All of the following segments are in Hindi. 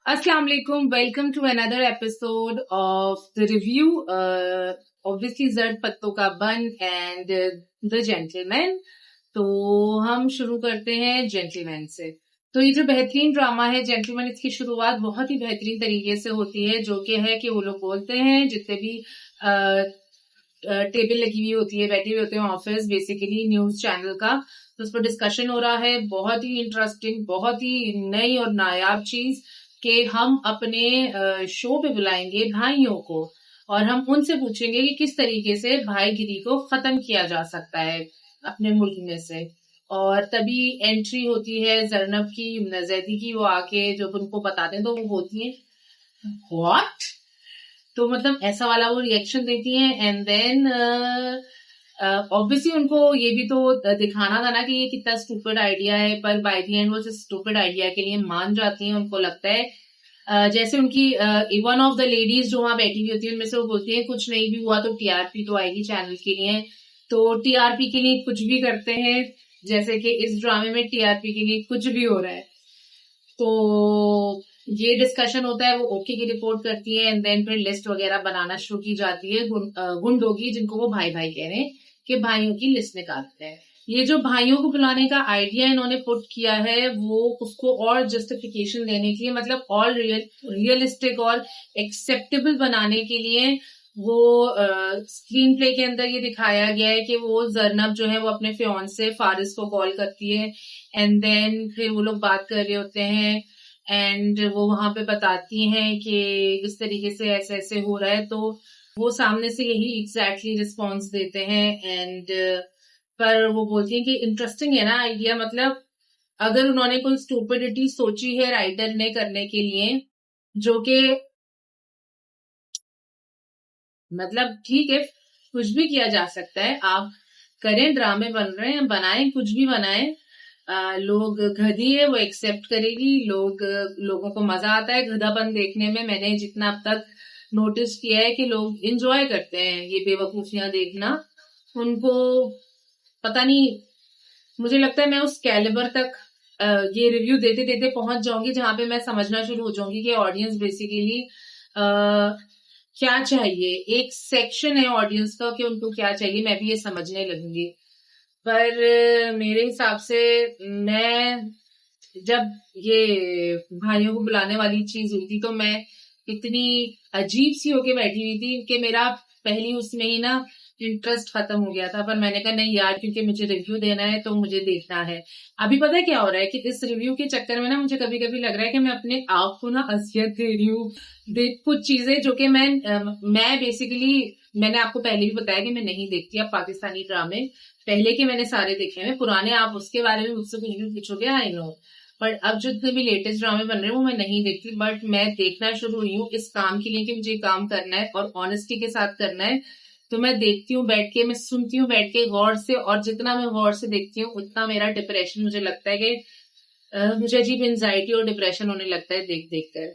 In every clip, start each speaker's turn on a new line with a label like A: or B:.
A: Assalamu alaikum. Welcome to another episode of the review. Obviously, Zard पत्तों का बन and The Gentleman. तो हम शुरू करते हैं जेंटलमैन से। तो ये जो बेहतरीन ड्रामा है जेंटलमैन, इसकी शुरुआत बहुत ही बेहतरीन तरीके से होती है, जो कि है कि वो लोग बोलते हैं जितने भी टेबल लगी हुई होती है, बैठे हुए होते हैं ऑफिस, बेसिकली न्यूज चैनल का, तो उस पर डिस्कशन हो रहा है। बहुत ही इंटरेस्टिंग, बहुत ही नई और नायाब चीज कि हम अपने शो पे बुलाएंगे भाइयों को और हम उनसे पूछेंगे कि किस तरीके से भाईगिरी को खत्म किया जा सकता है अपने मुल्क में से। और तभी एंट्री होती है जरनब की, जैदी की। वो आके जब उनको बताते हैं तो वो बोलती है व्हाट, तो मतलब ऐसा वाला वो रिएक्शन देती हैं। एंड देन ऑब्वियसली उनको ये भी तो दिखाना था ना कि ये कितना स्टूपिड आइडिया है, पर बाय द एंड वो स्टूपिड आइडिया के लिए मान जाती हैं। उनको लगता है जैसे उनकी वन ऑफ द लेडीज जो वहां बैठी हुई होती है उनमें से वो बोलती है कुछ नहीं भी हुआ तो टीआरपी तो आएगी चैनल के लिए, तो टीआरपी के लिए कुछ भी करते हैं, जैसे कि इस ड्रामे में टीआरपी के लिए कुछ भी हो रहा है। तो ये डिस्कशन होता है, वो ओके की रिपोर्ट करती है एंड देन फिर लिस्ट वगैरह बनाना शुरू की जाती है गुंडों की, जिनको वो भाई भाई कह रहे हैं कि भाइयों की लिस्ट निकालते हैं। ये जो भाइयों को बुलाने का आइडिया इन्होंने पुट किया है वो उसको और जस्टिफिकेशन देने के लिए, मतलब और रियलिस्टिक और एक्सेप्टेबल बनाने के लिए वो स्क्रीन प्ले के अंदर ये दिखाया गया है कि वो जरनब जो है वो अपने फियांसे फारिस को कॉल करती है एंड देन फिर वो लोग बात कर रहे होते हैं एंड वो वहां पे बताती हैं कि इस तरीके से ऐसे ऐसे हो रहा है, तो वो सामने से यही एग्जैक्टली रिस्पॉन्स देते हैं। एंड पर वो बोलती हैं कि इंटरेस्टिंग है ना आइडिया, मतलब अगर उन्होंने कोई स्टूपिडिटी सोची है राइटर ने करने के लिए, जो कि मतलब ठीक है, कुछ भी किया जा सकता है, आप करें, ड्रामे बन रहे हैं, बनाएं, कुछ भी बनाएं। लोग गधी है वो एक्सेप्ट करेगी, लोगों को मजा आता है गधापन देखने में। मैंने जितना अब तक नोटिस किया है कि लोग एंजॉय करते हैं ये बेवकूफियां देखना। उनको पता नहीं, मुझे लगता है मैं उस कैलिबर तक ये रिव्यू देते देते पहुंच जाऊंगी जहां पे मैं समझना शुरू हो जाऊंगी कि ऑडियंस बेसिकली क्या चाहिए। एक सेक्शन है ऑडियंस का कि उनको क्या चाहिए, मैं भी ये समझने लगूंगी। पर मेरे हिसाब से मैं जब ये भाइयों को बुलाने वाली चीज हुई थी तो मैं इतनी अजीब सी होके बैठी हुई थी कि मेरा पहली उसमें ही ना इंटरेस्ट खत्म हो गया था। पर मैंने कहा नहीं यार, क्योंकि मुझे रिव्यू देना है तो मुझे देखना है। अभी पता है क्या हो रहा है कि इस रिव्यू के चक्कर में ना मुझे कभी कभी लग रहा है कि मैं अपने आप को ना अजियत दे रही हूँ। कुछ चीजें जो कि मैं बेसिकली, मैंने आपको पहले भी बताया कि मैं नहीं देखती अब पाकिस्तानी ड्रामे, पहले के मैंने सारे देखे हैं पुराने। आप उसके बारे में मुझसे कुछ भी पूछोगे आई नो, पर अब जो जितने भी लेटेस्ट ड्रामे बन रहे हैं वो मैं नहीं देखती। बट मैं देखना शुरू हुई हूँ इस काम के लिए कि मुझे काम करना है और ऑनेस्टी के साथ करना है। तो मैं देखती हूँ बैठ के, मैं सुनती हूँ बैठ के गौर से, और जितना मैं गौर से देखती हूँ उतना मेरा डिप्रेशन, मुझे लगता है कि मुझे अजीब एंजाइटी और डिप्रेशन होने लगता है देख देख कर।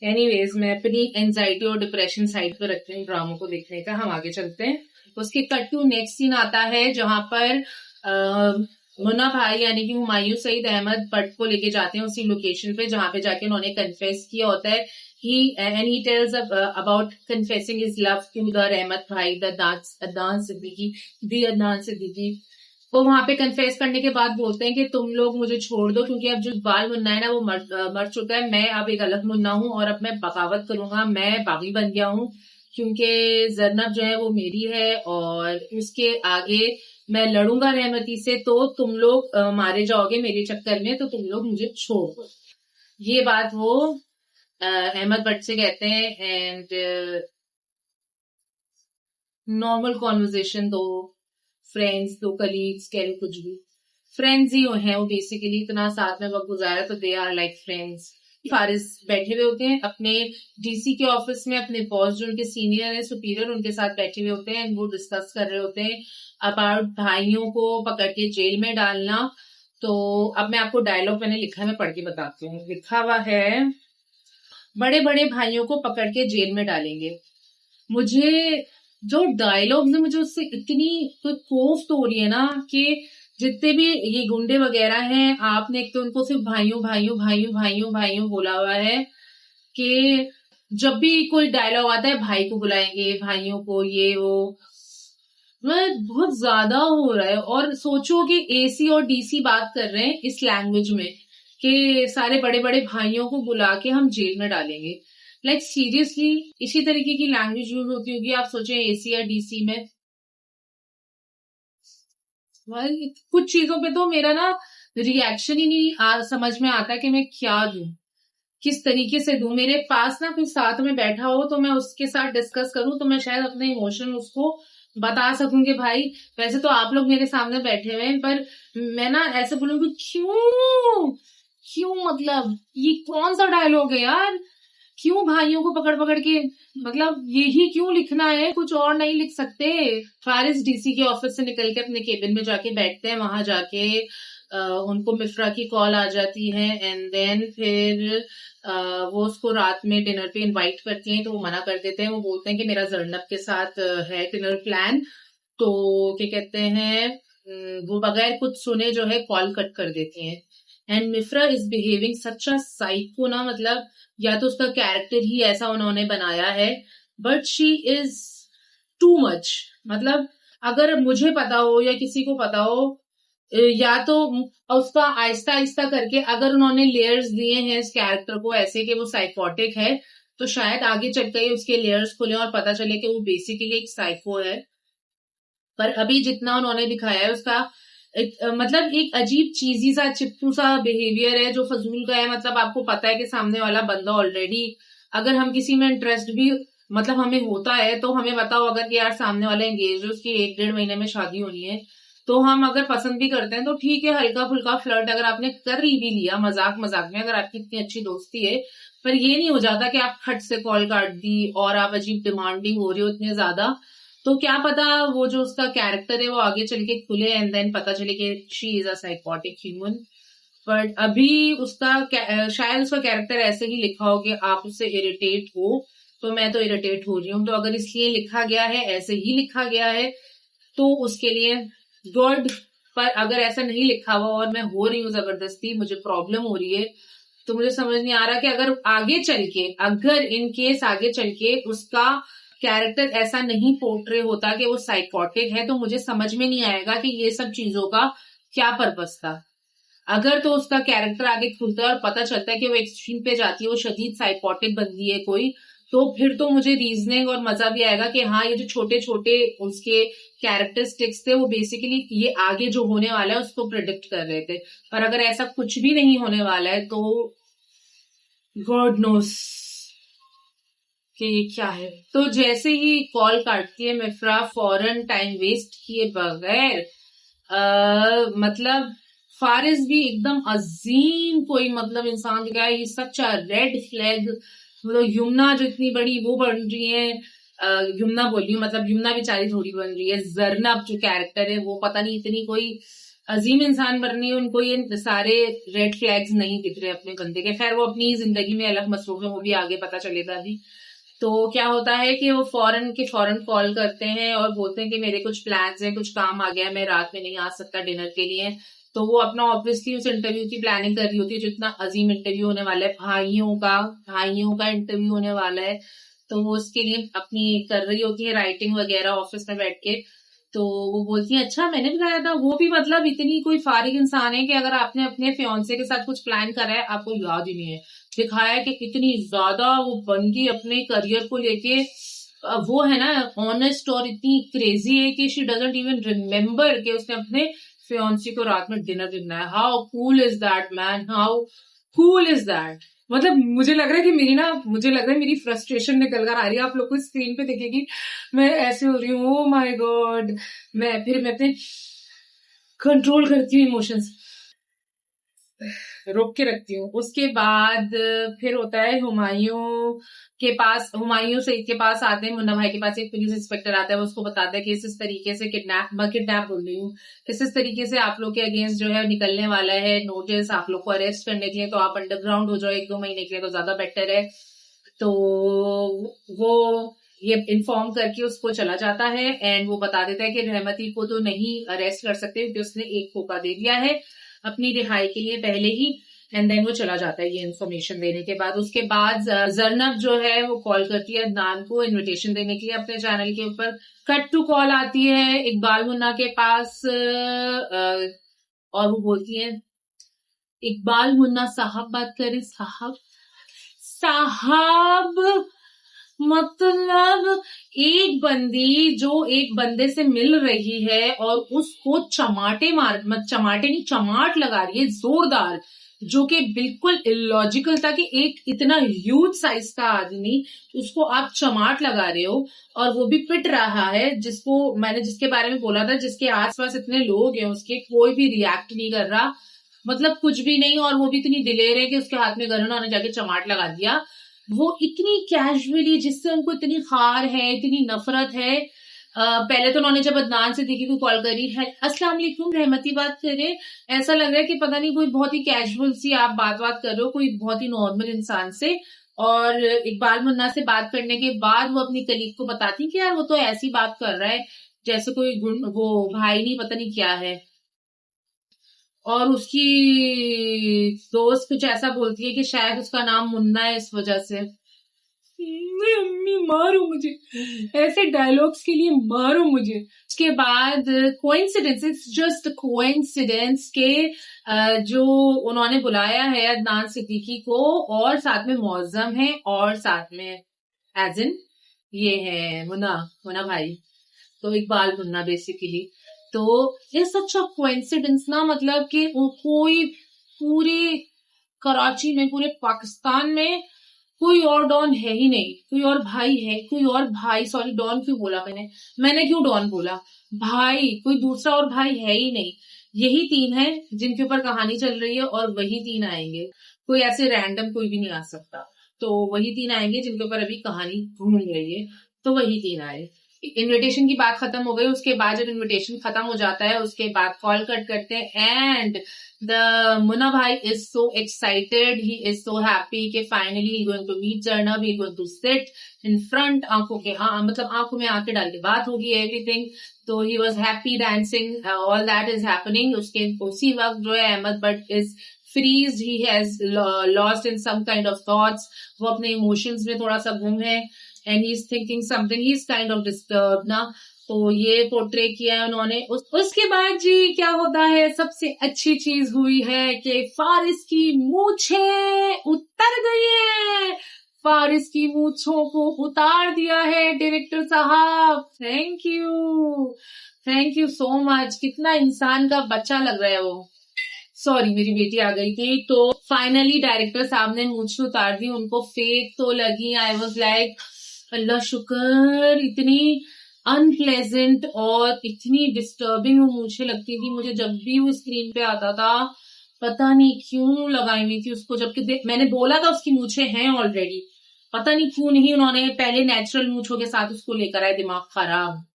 A: एनीवेज, मैं अपनी एंजाइटी और डिप्रेशन साइड पर रखती हूँ ड्रामों को देखने का। हम आगे चलते हैं। उसके कट टू नेक्स्ट सीन आता है जहां पर मुन्ना भाई यानी कि हुमायूं सईद अहमद भट्ट को लेके जाते हैं उसी लोकेशन पे जहां पे जाके उन्होंने कन्फेस किया होता है। he tells about confessing his love to the रहमत भाई, द अदनान सिद्दीकी। वो वहां पे कन्फेस करने के बाद बोलते हैं कि तुम लोग मुझे छोड़ दो, क्योंकि अब जो इकबाल मुन्ना है ना वो मर चुका है, मैं अब एक अलग मुन्ना हूँ और अब मैं बगावत करूंगा, मैं बागी बन गया हूँ, क्योंकि जरनब जो है वो मेरी है और उसके आगे मैं लड़ूंगा रहमती से, तो तुम लोग मारे जाओगे मेरे चक्कर में, तो तुम लोग मुझे छोड़ दो। ये बात वो अहमद भट्ट से कहते हैं। एंड नॉर्मल कॉन्वर्जेशन, दो फ्रेंड्स, दो कलीग्स, कह लो कुछ भी, फ्रेंड्स ही हैं वो बेसिकली, इतना साथ में वक्त गुजारा तो they are like friends. Faris बैठे हुए होते हैं अपने डीसी के ऑफिस में, अपने बॉस जो उनके सीनियर है, सुपीरियर, उनके साथ बैठे हुए होते हैं। वो डिस्कस कर रहे होते हैं अबाउट भाइयों को पकड़ के जेल में डालना। तो अब मैं आपको डायलॉग मैंने लिखा है, मैं पढ़ के बताती हूँ। लिखा हुआ है, बड़े बड़े भाइयों को पकड़ के जेल में डालेंगे। मुझे जो डायलॉग ने, मुझे उससे इतनी तो कोफ्त हो रही है ना कि जितने भी ये गुंडे वगैरह हैं, आपने एक तो उनको सिर्फ भाइयों भाइयों भाइयों भाइयों भाइयों बोला हुआ है, कि जब भी कोई डायलॉग आता है भाई को बुलाएंगे, भाइयों को, ये वो, बहुत ज्यादा हो रहा है। और सोचो कि एसी और डीसी बात कर रहे हैं इस लैंग्वेज में कि सारे बड़े बड़े भाइयों को बुला के हम जेल में डालेंगे। लाइक सीरियसली इसी तरीके की लैंग्वेज यूज होती होगी, आप सोचें एसी या डीसी में। भाई कुछ चीजों पे तो मेरा ना रिएक्शन ही नहीं समझ में आता कि मैं क्या दूं, किस तरीके से दूं। मेरे पास ना कोई साथ में बैठा हो तो मैं उसके साथ डिस्कस करूं तो मैं शायद अपने इमोशन उसको बता सकूं कि भाई वैसे तो आप लोग मेरे सामने बैठे हुए हैं, पर मैं ना ऐसे बोलूंगी क्यों क्यों, मतलब ये कौन सा डायलॉग है यार, क्यों भाइयों को पकड़ पकड़ के, मतलब यही क्यों लिखना है, कुछ और नहीं लिख सकते। फारिस डीसी के ऑफिस से निकल के अपने केबिन में जाके बैठते हैं, वहां जाके उनको मिफ्रा की कॉल आ जाती है एंड देन फिर वो उसको रात में डिनर पे इनवाइट करती हैं तो वो मना कर देते हैं। वो बोलते हैं कि मेरा जर्नब के साथ है डिनर प्लान, तो क्या कहते हैं वो बगैर कुछ सुने जो है कॉल कट कर देती हैं। एंड मिफ्रा is behaving such a psycho ना, मतलब या तो उसका कैरेक्टर ही ऐसा उन्होंने बनाया है, but she is too much. मतलब अगर मुझे पता हो या किसी को पता हो, या तो उसका आहिस्ता आहिस्ता करके अगर उन्होंने लेयर्स दिए हैं इस कैरेक्टर को ऐसे कि वो साइकोटिक है, तो शायद आगे चलकर उसके लेयर्स खुले और पता चले कि वो बेसिकली एक साइको है। पर अभी जितना उन्होंने दिखाया है उसका मतलब एक अजीब चीजी सा चिपकू सा बिहेवियर है जो फजूल का है। मतलब आपको पता है कि सामने वाला बंदा ऑलरेडी, अगर हम किसी में इंटरेस्ट भी मतलब हमें होता है तो हमें बताओ अगर कि यार सामने वाला एंगेज है, उसकी 1-1.5 महीने में शादी होनी है, तो हम अगर पसंद भी करते हैं तो ठीक है, हल्का फुल्का फ्लर्ट अगर आपने कर भी लिया मजाक मजाक में, अगर आपकी इतनी अच्छी दोस्ती है, पर ये नहीं हो जाता कि आप खट से कॉल काट दी और आप अजीब डिमांडिंग हो रही हो इतने ज्यादा। तो क्या पता वो जो उसका कैरेक्टर है वो आगे चल के खुले एंड देन पता चले कि she is a psychotic human. But अभी उसका शायद उसका कैरेक्टर ऐसे ही लिखा हो कि आप उससे इरिटेट हो, तो मैं तो इरिटेट हो रही हूँ, तो अगर इसलिए लिखा गया है, ऐसे ही लिखा गया है, तो उसके लिए गुड। पर अगर ऐसा नहीं लिखा हुआ और मैं हो रही हूँ जबरदस्ती, मुझे प्रॉब्लम हो रही है, तो मुझे समझ नहीं आ रहा कि अगर आगे चल के, अगर इन केस आगे चल के उसका कैरेक्टर ऐसा नहीं पोर्ट्रे होता कि वो साइकोटिक है, तो मुझे समझ में नहीं आएगा कि ये सब चीजों का क्या पर्पस था। अगर तो उसका कैरेक्टर आगे खुलता है और पता चलता है कि वो एक्सट्रीम पे जाती है, वो शदीद साइकोटिक बनती है कोई, तो फिर तो मुझे रीजनिंग और मजा भी आएगा कि हाँ ये जो छोटे छोटे उसके कैरेक्टरिस्टिक्स थे वो बेसिकली ये आगे जो होने वाला है उसको प्रिडिक्ट कर रहे थे। पर अगर ऐसा कुछ भी नहीं होने वाला है तो गॉड नोस कि ये क्या है। तो जैसे ही कॉल काटती है मिफ्रा, फौरन टाइम वेस्ट किए बगैर मतलब फारिस भी एकदम अजीम कोई मतलब इंसान दिखा है, सच अ रेड फ्लैग। मतलब यमुना जो इतनी बड़ी वो बन रही है, यमुना बोल रही हूँ, मतलब यमुना बेचारी थोड़ी बन रही है, जरनब जो कैरेक्टर है वो पता नहीं इतनी कोई अजीम इंसान बन रही है, उनको ये सारे रेड फ्लैग्स नहीं दिख रहे अपने बंदे के। खैर वो अपनी जिंदगी में अलग मसरूफ है, वो भी आगे पता चलेगा अभी। तो क्या होता है कि वो फौरन के फौरन कॉल करते हैं और बोलते हैं कि मेरे कुछ प्लान्स हैं, कुछ काम आ गया है, मैं रात में नहीं आ सकता डिनर के लिए। तो वो अपना ऑब्वियसली उस इंटरव्यू की प्लानिंग कर रही होती है, जो इतना अजीम इंटरव्यू होने वाला है, भाइयों का इंटरव्यू होने वाला है, तो वो उसके लिए अपनी कर रही होती है राइटिंग वगैरह ऑफिस में बैठ के। तो वो बोलती है अच्छा मैंने बताया था, वो भी मतलब इतनी कोई फारिग इंसान है कि अगर आपने अपने फियांसे के साथ कुछ प्लान करा है आपको याद ही नहीं है। दिखाया कि कितनी ज्यादा वो बन गई अपने करियर को लेके, वो है ना ऑनेस्ट और इतनी क्रेजी है कि शी डजंट इवन रिमेम्बर कि उसने अपने फियांसी को रात में डिनर देना है। How cool is that man, how cool is that. मतलब मुझे लग रहा है कि मुझे लग रहा है मेरी फ्रस्ट्रेशन निकल कर आ रही है, आप लोग को स्क्रीन पे देखेगी मैं ऐसे हो रही हूँ, ओ माय गॉड। मैं अपने कंट्रोल करती हूँ इमोशंस, रोक के रखती हूँ। उसके बाद फिर होता है हुमायूं सईद के पास आते हैं, मुन्ना भाई के पास एक पुलिस इंस्पेक्टर आता है, वो उसको बताता है कि इस तरीके से किडनैप बोल रही हूँ, इस तरीके से आप लोग के अगेंस्ट जो है निकलने वाला है नोटिस, आप लोग को अरेस्ट करने के लिए, तो आप अंडरग्राउंड हो जाओ 1-2 महीने के लिए तो ज्यादा बेटर है। तो वो ये इन्फॉर्म करके उसको चला जाता है एंड वो बता देता है कि रहमती को तो नहीं अरेस्ट कर सकते क्योंकि उसने एक धोखा दे दिया है अपनी रिहाई के लिए पहले ही। एंड देन वो चला जाता है ये इन्फॉर्मेशन देने के बाद। उसके बाद जरनब जो है वो कॉल करती है अदनान को इनविटेशन देने के लिए अपने चैनल के ऊपर। कट टू कॉल आती है इकबाल मुन्ना के पास और वो बोलती है इकबाल मुन्ना साहब बात करें। साहब साहब मतलब एक बंदी जो एक बंदे से मिल रही है और उसको चमाटे नहीं चमाट लगा रही है जोरदार, जो कि बिल्कुल इलॉजिकल था कि एक इतना ह्यूज साइज का आदमी उसको आप चमाट लगा रहे हो और वो भी पिट रहा है, जिसको मैंने जिसके बारे में बोला था जिसके आसपास इतने लोग हैं उसके कोई भी रिएक्ट नहीं कर रहा, मतलब कुछ भी नहीं, और वो भी इतनी दिलेर है कि उसके हाथ में गन उन्होंने जाके चमाट लगा दिया। वो इतनी कैजुअली जिससे उनको इतनी खार है इतनी नफरत है। पहले तो उन्होंने जब अदनान सिद्दीकी को कॉल करी है अस्सलाम वालेकुम रहमती बात करे, ऐसा लग रहा है कि पता नहीं कोई बहुत ही कैजुअल सी आप बात कर रहे हो कोई बहुत ही नॉर्मल इंसान से। और इकबाल मुन्ना से बात करने के बाद वो अपनी कलीग को बताती कि यार वो तो ऐसी बात कर रहा है जैसे कोई वो भाई नहीं पता नहीं क्या है। और उसकी दोस्त कुछ ऐसा बोलती है कि शायद उसका नाम मुन्ना है इस वजह से। अम्मी मारो मुझे, ऐसे डायलॉग्स के लिए मारो मुझे। उसके बाद कोइंसिडेंस, इट्स जस्ट कोइंसिडेंस के जो उन्होंने बुलाया है अदनान सिद्दीकी को और साथ में मौजम है और साथ में एज इन ये है मुन्ना भाई, तो इकबाल मुन्ना बेसिकली। तो ये सच अ कोइंसिडेंस ना, मतलब कि कोई पूरे कराची में पूरे पाकिस्तान में कोई और डॉन है ही नहीं, कोई और भाई है, कोई और भाई, सॉरी डॉन क्यों बोला मैंने क्यों डॉन बोला, भाई कोई दूसरा और भाई है ही नहीं। यही तीन है जिनके ऊपर कहानी चल रही है और वही तीन आएंगे, कोई ऐसे रैंडम कोई भी नहीं आ सकता। तो वही तीन आएंगे जिनके ऊपर अभी कहानी घूम रही है, तो वही तीन आए। इनविटेशन की बात खत्म हो गई, उसके बाद जब इनविटेशन खत्म हो जाता है उसके बाद कॉल कट करते हैं and the Munna Bhai is so excited, he is so happy कि finally he going to meet जर्नब, he going to sit in front, आंखों के मतलब आंखों में आंखें डाल के बात होगी एवरीथिंग। तो he was happy dancing, all that is happening. उसके उसी वक्त जो है Ahmed but is freeze, he has lost in some kind of thoughts, वो अपने इमोशंस में थोड़ा सा गुम है and he is thinking something, he is kind of disturb ना। तो ये पोर्ट्रे किया है उन्होंने। उसके बाद जी क्या होता है, सबसे अच्छी चीज हुई है कि फारिस की मूछें उतर गई है, फारिस की मूछों को उतार दिया है डायरेक्टर साहब। Thank you so much. कितना इंसान का बच्चा लग रहा है वो। सॉरी मेरी बेटी आ गई थी। तो फाइनली डायरेक्टर साहब ने मूछें उतार दी, उनको फेक तो लगी। आई वॉज लाइक अल्लाह शुक्र, इतनी अनप्लेजेंट और इतनी डिस्टर्बिंग वो मूछें लगती थी मुझे जब भी वो स्क्रीन पे आता था, पता नहीं क्यों लगाई हुई थी उसको, जबकि मैंने बोला था उसकी मूछें हैं ऑलरेडी, पता नहीं क्यों नहीं उन्होंने पहले नेचुरल मूछों के साथ उसको लेकर आए, दिमाग खराब।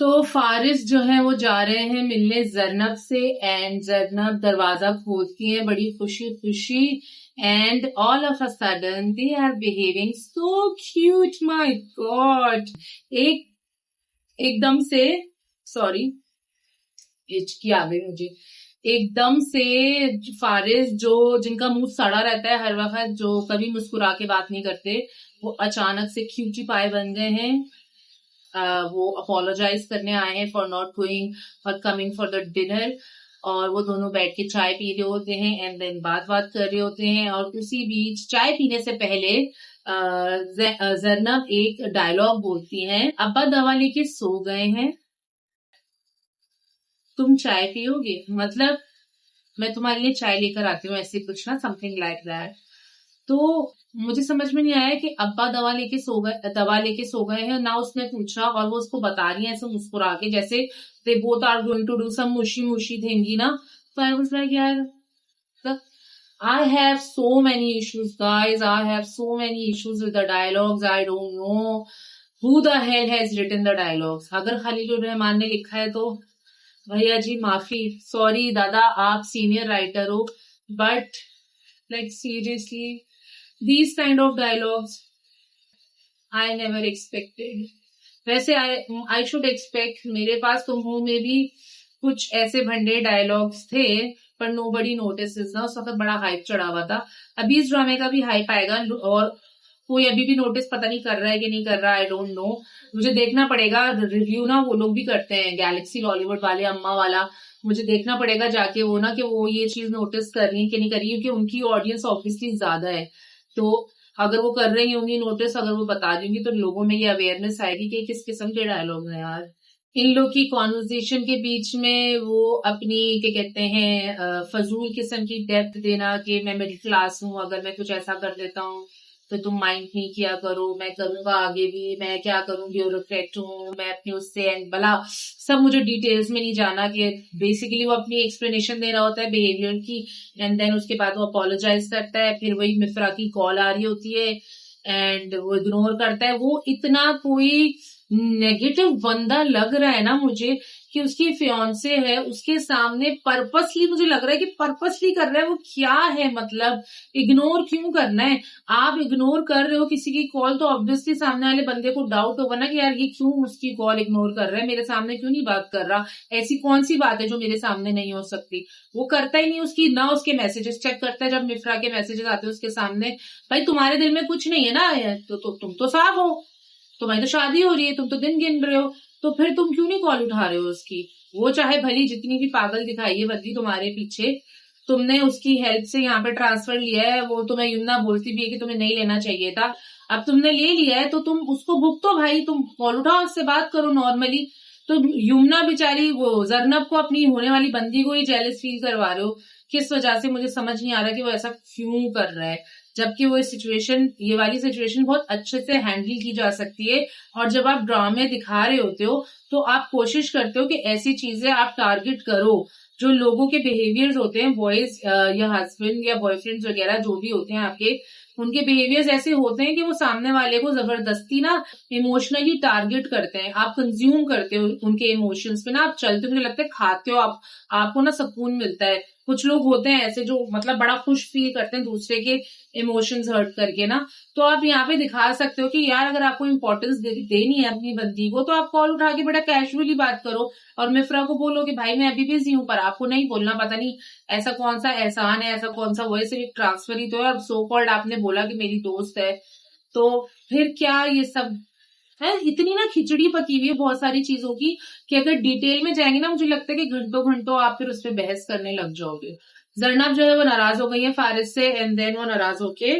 A: तो फारिस जो है वो जा रहे हैं मिलने जरनब से एंड जरनब दरवाजा खोलती है बड़ी खुशी खुशी and all of a sudden they are behaving so cute, my god. एकदम से, सॉरी हिचकी आ गई मुझे, एकदम से फारिस जो जिनका मुंह सड़ा रहता है हर वक्त, जो कभी मुस्कुरा के बात नहीं करते, वो अचानक से क्यूटी पाए बन गए हैं। वो अपोलोजाइज करने आए हैं फॉर नॉट गोइंग और कमिंग फॉर द डिनर, और वो दोनों बैठ के चाय पी रहे होते हैं एंड देन बात कर रहे होते हैं। और उसी बीच चाय पीने से पहले जरनब एक डायलॉग बोलती हैं, अब्बा दवा लेके सो गए हैं, तुम चाय पियोगे, मतलब मैं तुम्हारे लिए चाय लेकर आती हूँ, ऐसे कुछ ना, समथिंग लाइक दैट। तो मुझे समझ में नहीं आया कि अब्बा दवा लेके सो गए हैं ना, उसने पूछा और वो उसको बता रही है ऐसे मुस्कुरा के जैसे they both are going to do some mushy mushy thingy ना। तो आई वाज लाइक यार, I have so many issues guys, I have so many issues with the dialogues, I don't know who the hell has written the dialogues। अगर खलीलुर रहमान ने लिखा है तो भैया जी माफी, सॉरी दादा आप सीनियर राइटर हो, but like seriously these kind of dialogues I never expected। वैसे I should expect, मेरे पास तो मुंह में भी कुछ ऐसे भंडे डायलॉग्स थे, पर नो बडी नोटिस ना, उस वक्त बड़ा हाइप चढ़ा हुआ था। अभी इस ड्रामे का भी हाइप आएगा, और कोई अभी भी नोटिस पता नहीं कर रहा है कि नहीं कर रहा, आई डोंट नो, मुझे देखना पड़ेगा। रिव्यू ना वो लोग भी करते हैं, गैलेक्सी लॉलीवुड वाले, अम्मा वाला, मुझे देखना पड़ेगा जाके वो ना, कि वो ये चीज नोटिस कर रही है कि नहीं कर रही है, क्योंकि उनकी ऑडियंस ऑब्वियसली ज्यादा है। तो अगर वो कर रही होंगी नोटिस, अगर वो बता देंगी, तो लोगों में ये अवेयरनेस आएगी कि किस किस्म के डायलॉग हैं यार। इन लोग की कॉन्वर्सेशन के बीच में वो अपनी क्या कहते हैं, फजूल किस्म की डेप्थ देना कि मैं मिडिल क्लास हूँ, अगर मैं कुछ ऐसा कर देता हूँ तो तुम माइंड नहीं किया करो, मैं करूंगा आगे भी, मैं क्या करूँ, ब्यूरोक्रेट हूँ मैं अपनी उससे, एंड भला सब मुझे डिटेल्स में नहीं जाना, कि बेसिकली वो अपनी एक्सप्लेनेशन दे रहा होता है बिहेवियर की, एंड देन उसके बाद वो अपोलोजाइज करता है, फिर वही मिफ्रा की कॉल आ रही होती है एंड वो इग्नोर करता है। वो इतना कोई नेगेटिव बंदा लग रहा है ना मुझे, कि उसकी फियांसे है उसके सामने, पर्पसली मुझे लग रहा है कि पर्पसली कर रहा है वो, क्या है मतलब, इग्नोर क्यों करना है? आप इग्नोर कर रहे हो किसी की कॉल, तो ऑब्वियसली सामने वाले बंदे को डाउट होगा ना कि यार ये क्यों उसकी कॉल इग्नोर कर रहा है, मेरे सामने क्यों नहीं बात कर रहा, ऐसी कौन सी बात है जो मेरे सामने नहीं हो सकती। वो करता ही नहीं उसकी, ना उसके मैसेजेस चेक करता है, जब मिफ्रा के मैसेजेस आते हैं उसके सामने, भाई तुम्हारे दिल में कुछ नहीं है ना, तो तुम तो साफ हो, तुम्हारी तो शादी हो रही है, तुम तो दिन गिन रहे हो, तो फिर तुम क्यों नहीं कॉल उठा रहे हो उसकी? वो चाहे भली जितनी भी पागल दिखाई है बंदी तुम्हारे पीछे, तुमने उसकी हेल्प से यहाँ पे ट्रांसफर लिया है, वो तुम्हें युमना बोलती भी है कि तुम्हें नहीं लेना चाहिए था, अब तुमने ले लिया है तो तुम उसको भुगतो भाई, तुम कॉल उठाओ, उससे बात करो नॉर्मली। तो युमना बेचारी वो जरनब को, अपनी होने वाली बंदी को ही जेलस फील करवा रहे हो, किस वजह से मुझे समझ नहीं आ रहा कि वो ऐसा क्यों कर रहा है, जबकि वो सिचुएशन, ये वाली सिचुएशन बहुत अच्छे से हैंडल की जा सकती है। और जब आप ड्रामे दिखा रहे होते हो तो आप कोशिश करते हो कि ऐसी चीजें आप टारगेट करो, जो लोगों के बिहेवियर्स होते हैं, बॉयज या हस्बैंड या बॉयफ्रेंड्स वगैरह जो भी होते हैं आपके, उनके बिहेवियर्स ऐसे होते हैं कि वो सामने वाले को जबरदस्ती ना इमोशनली टारगेट करते हैं, आप कंज्यूम करते हो उनके इमोशंस पे ना, आप चलते, मुझे लगता है खाते हो आप, आपको ना सुकून मिलता है। कुछ लोग होते हैं ऐसे जो मतलब बड़ा खुश फील करते हैं दूसरे के इमोशंस हर्ट करके ना, तो आप यहाँ पे दिखा सकते हो कि यार अगर आपको इंपॉर्टेंस देनी है अपनी बंदी को, तो आप कॉल उठा के बड़ा कैजुअली बात करो, और मिफ्रा को बोलो कि भाई मैं अभी बिजी हूँ, पर आपको नहीं बोलना, पता नहीं ऐसा कौन सा एहसान है, ऐसा कौन सा वो है, सिर्फ ट्रांसफर ही तो है, और सो कॉल्ड आपने बोला कि मेरी दोस्त है, तो फिर क्या ये सब है? इतनी ना खिचड़ी पकी हुई है बहुत सारी चीजों की, कि अगर डिटेल में जाएंगे ना, मुझे लगता है कि घंटों घंटों आप फिर उस पर बहस करने लग जाओगे। जरनब जो है वो नाराज हो गई है फारिस से, एंड देन वो नाराज होके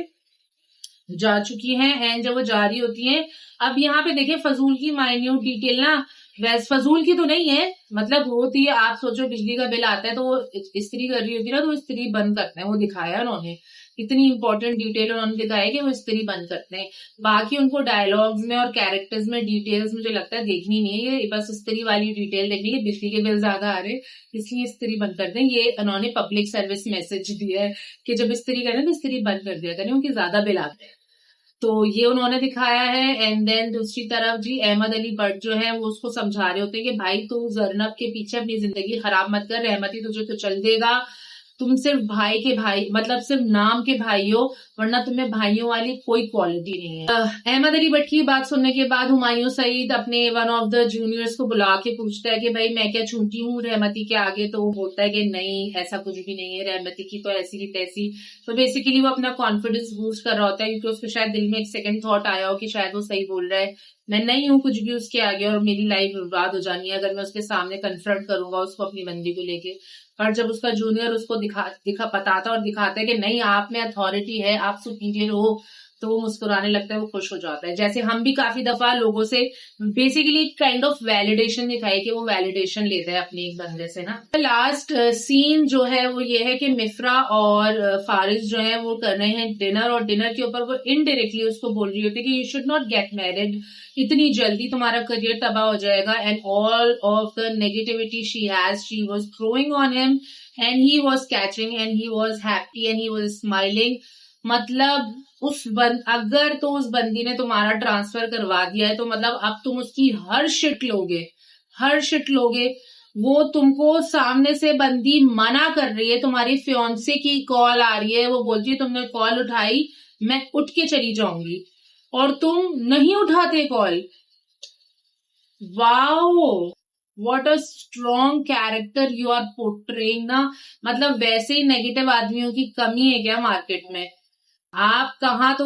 A: जा चुकी हैं, एंड जब वो जा रही होती हैं, अब यहाँ पे देखें फजूल की माइन्यूट डिटेल ना, वैसे फजूल की तो नहीं है, मतलब होती है, आप सोचो बिजली का बिल आता है तो वो इस्त्री कर रही होती है ना, तो वो इस्त्री बंद करते हैं, वो दिखाया उन्होंने, इतनी इंपॉर्टेंट डिटेल उन्होंने दिखाया कि वो इस्त्री बंद करते हैं। बाकी उनको डायलॉग्स में और कैरेक्टर्स में डिटेल्स मुझे लगता है देखनी नहीं है, ये बस इस्त्री वाली डिटेल देखनी है, बिजली के बिल ज्यादा आ रहे इसलिए इस्त्री बंद करते हैं, ये उन्होंने पब्लिक सर्विस मैसेज दिया है कि जब इस्त्री करें तो इस्त्री बंद कर दिया करें, उनके ज्यादा बिल आते हैं, तो ये उन्होंने दिखाया है। एंड देन दूसरी तरफ जी अहमद अली भट्ट जो है वो उसको समझा रहे होते हैं कि भाई तू जरनब के पीछे अपनी जिंदगी खराब मत कर, रहमती तुझे तो चल देगा, तुम सिर्फ भाई के भाई, मतलब सिर्फ नाम के भाई हो, वरना तुम्हें भाइयों वाली कोई क्वालिटी नहीं है। अहमद अली भट्ट की बात सुनने के बाद हुमायूं सईद अपने वन ऑफ द जूनियर्स को बुला के पूछता है कि भाई मैं क्या छूटी हूँ रहमती के आगे, तो वो बोलता है कि नहीं ऐसा कुछ भी नहीं है, रहमती की तो ऐसी की तैसी। तो बेसिकली वो अपना कॉन्फिडेंस बूस्ट कर रहा होता है, क्योंकि उसको शायद दिल में एक सेकंड थॉट आया हो कि शायद वो सही बोल रहा है, मैं नहीं हूँ कुछ भी उसके आगे, और मेरी लाइफ बर्बाद हो जानी है अगर मैं उसके सामने कन्फ्रंट करूंगा उसको अपनी बंदी को लेके। और जब उसका जूनियर उसको दिखा बताता और दिखाता है कि नहीं आप में अथॉरिटी है, आप सुपीरियर हो, तो वो मुस्कुराने लगता है, वो खुश हो जाता है। जैसे हम भी काफी दफा लोगों से बेसिकली काइंड ऑफ वैलिडेशन दिखाई कि वो वैलिडेशन लेता है अपने एक बंदे से ना। लास्ट सीन जो है वो ये है कि मिफ्रा और फारिस जो है वो कर रहे हैं डिनर, और डिनर के ऊपर वो इनडायरेक्टली उसको बोल रही होती है कि you should not get married, इतनी जल्दी तुम्हारा करियर तबाह हो जाएगा, and all of the negativity she was throwing on him, and he was catching, and he was happy, and he was smiling. मतलब अगर तो उस बंदी ने तुम्हारा ट्रांसफर करवा दिया है, तो मतलब अब तुम उसकी हर शिट लोगे, हर शिट लोगे। वो तुमको सामने से बंदी मना कर रही है, तुम्हारी फियांसे की कॉल आ रही है, वो बोलती है तुमने कॉल उठाई मैं उठ के चली जाऊंगी, और तुम नहीं उठाते call. Wow, what a strong character you are portraying ना। मतलब वैसे ही नेगेटिव आदमियों की कमी है क्या मार्केट में? आप कहाँ तो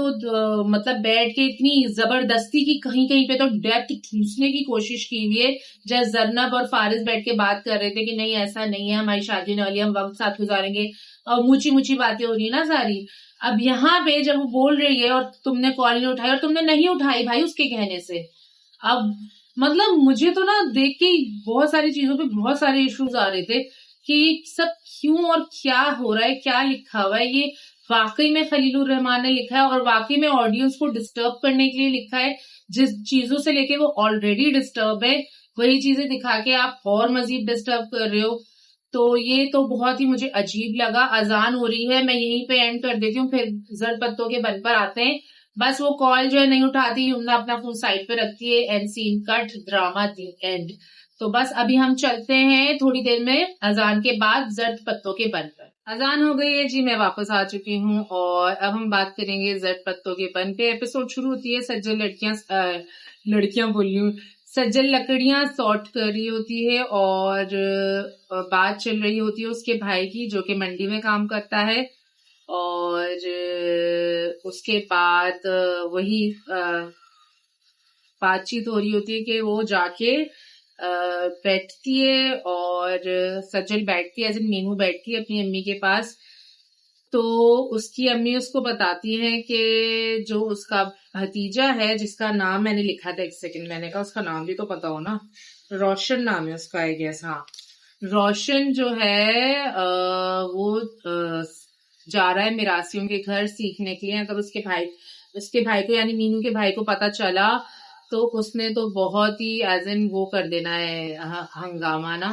A: मतलब बैठ के इतनी जबरदस्ती की कहीं कहीं पे तो डेप्थ खींचने की कोशिश की हुई है। जैसे जरनब और फारिस बैठ के बात कर रहे थे कि नहीं ऐसा नहीं है, हमारी शादी होने वाली है, हम वक्त साथ गुजारेंगे, और ऊंची ऊंची बातें हो रही है ना सारी। अब यहाँ पे जब वो बोल रही है और तुमने कॉल नहीं उठाई, और तुमने नहीं उठाई भाई उसके कहने से, अब मतलब मुझे तो ना देख के बहुत सारी चीजों पे बहुत सारे इश्यूज आ रहे थे कि सब क्यों और क्या हो रहा है, क्या लिखा हुआ है। ये वाकई में खलीलुर रहमान ने लिखा है और वाकई में ऑडियंस को डिस्टर्ब करने के लिए लिखा है। जिस चीजों से लेके वो ऑलरेडी डिस्टर्ब है वही चीजें दिखा के आप और मजीद डिस्टर्ब कर रहे हो। तो ये तो बहुत ही मुझे अजीब लगा। अजान हो रही है, मैं यहीं पे एंड कर देती हूँ, फिर जर पत्तों के बन पर आते हैं। बस वो कॉल जो है नहीं उठाती, यमुना अपना फोन साइड पे रखती है, and scene cut, drama the end. तो बस अभी हम चलते हैं थोड़ी देर में अजान के बाद जर्द पत्तों के बन पर। अजान हो गई है जी, मैं वापस आ चुकी हूँ और अब हम बात करेंगे जर्द पत्तों के बन पे। एपिसोड शुरू होती है, सज्जल लड़कियां बोल रही हूँ, सज्जल लकड़ियां सॉर्ट कर रही होती है और बात चल रही होती है उसके भाई की जो कि मंडी में काम करता है। और उसके बाद वही बातचीत हो रही होती है कि वो जाके बैठती है और सज्जल बैठती है, मीनू बैठती है अपनी अम्मी के पास। तो उसकी अम्मी उसको बताती है कि जो उसका भतीजा है जिसका नाम मैंने लिखा था, एक सेकंड, मैंने कहा उसका नाम भी तो पता हो ना, रोशन नाम है उसका, आई गेस। हाँ, रोशन जो है वो जा रहा है मिरासियों के घर सीखने के लिए। अगर उसके भाई को यानी मीनू के भाई को पता चला तो उसने तो बहुत ही एज इन वो कर देना है हंगामा ना।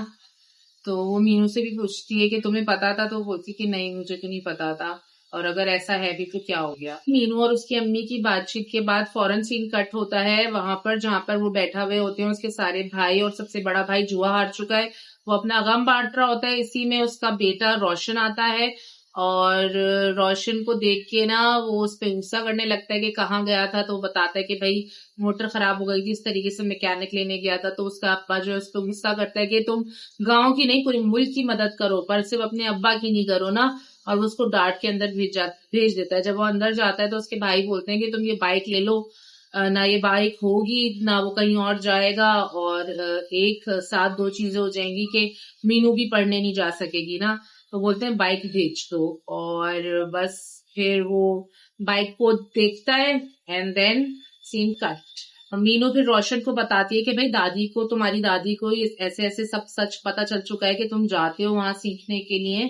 A: तो वो मीनू से भी पूछती है कि तुम्हें पता था, तो वो बोलती कि नहीं मुझे तो नहीं पता था, और अगर ऐसा है भी तो क्या हो गया। मीनू और उसकी अम्मी की बातचीत के बाद फौरन सीन कट होता है वहां पर जहां पर वो बैठा हुए होते हैं उसके सारे भाई, और सबसे बड़ा भाई जुआ हार चुका है, वो अपना गम बांट रहा होता है। इसी में उसका बेटा रोशन आता है और रोशन को देख के ना वो उस पर गुस्सा करने लगता है कि कहाँ गया था। तो वो बताता है कि भाई मोटर खराब हो गई थी, इस तरीके से मैकेनिक लेने गया था। तो उसका अब्बा जो है उस पर गुस्सा करता है कि तुम गांव की नहीं पूरी मुल्क की मदद करो पर सिर्फ अपने अब्बा की नहीं करो ना, और वो उसको डांट के अंदर भेज देता है। जब वो अंदर जाता है तो उसके भाई बोलते हैं कि तुम ये बाइक ले लो, ना ये बाइक होगी ना वो कहीं और जाएगा, और एक साथ दो चीजें हो जाएंगी कि मीनू भी पढ़ने नहीं जा सकेगी ना। तो बोलते हैं बाइक भेज दो, और बस फिर वो बाइक को देखता है एंड देन सीन कट। और मीनू फिर रोशन को बताती है कि भाई दादी को, तुम्हारी दादी को ऐसे ऐसे सब सच पता चल चुका है कि तुम जाते हो वहां सीखने के लिए।